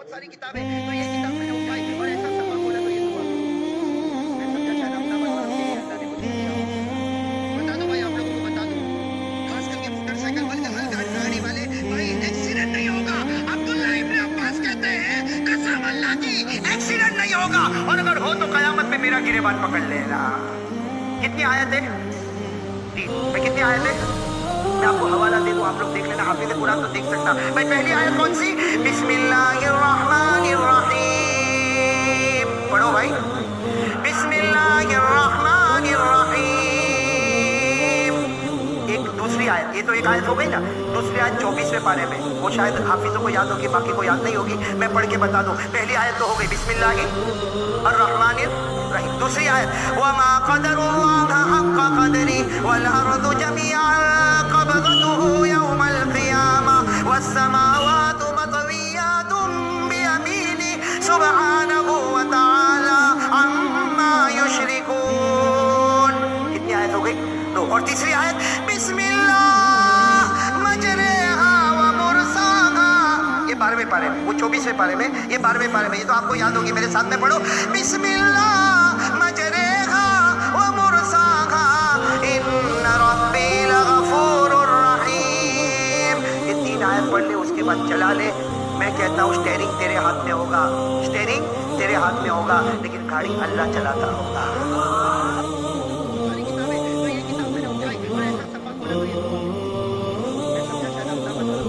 बहुत सारी किताबें, तो ये किताब मैंने उठाई और ऐसा सबक बोला तो ये हुआ। मैं समझा शायद अपना बदलाव के लिए अल्लाह ने मुझे दिया हो। बता दो भाई, आप लोगों को बता दो, खास करके मोटरसाइकिल वाले, हर गाड़ी वाले, भाई एक्सीडेंट नहीं होगा। अब्दुल्ला इब्न अब्बास कहते हैं कसम अल्लाह की एक्सीडेंट नहीं होगा, और अगर हो तो कयामत में मेरा गिरेबान पकड़ लेना। कितनी आयत है? 3। मैं कितनी आयत है? मैं आपको हवाला दे दूं, आप लोग देख लेना, हाफिज़ कुरान तो देख सकता। भाई पहली आयत कौन सी? बिस्मिल्लाहिर्रहमानिर्रहीम। पढ़ो भाई, बिस्मिल्लाहिर्रहमानिर्रहीम। एक दूसरी आयत, ये तो एक आयत हो गई ना। दूसरी आयत 24वें पारे में, वो शायद हाफिज़ों को याद होगी, बाकी को याद नहीं होगी, मैं पढ़ के बता दूं। पहली आयत तो हो गई बिस्मिल्लाहिर्रहमानिर्रहीम। दूसरी आयत वमा क़दरुल्लाह हक़्क़ क़दरी वल अर्दु जमीअन क़बदतुहु यौमल क़ियामा वस्समावातु मत्विय्यातुम बियमीनी सुब्हानहु व तआला अम्मा युश्रिकून। कितनी आयत हो गई? 2। और तीसरी आयत बिस्मिल्लाह मजरेहा व मुरसाहा, ये 12वें पारे में, वो 24वें पारे में, ये 12वें पारे में, ये तो आपको याद होगी, मेरे साथ में पढ़ो, बिस्मिल्लाह मजरेहा व मुरसाहा इन्न रब्बी लगफूरुर रहीम। ये 3 आयत पढ़ ले, उसके बाद चला ले। मैं कहता हूँ स्टेयरिंग तेरे हाथ में होगा, स्टेयरिंग तेरे हाथ में होगा, लेकिन गाड़ी अल्लाह चलाता होगा। तो ये किताब मैंने उठाई और ऐसा सबक बोला तो ये हुआ। मैं समझा शायद अपना बदलाव।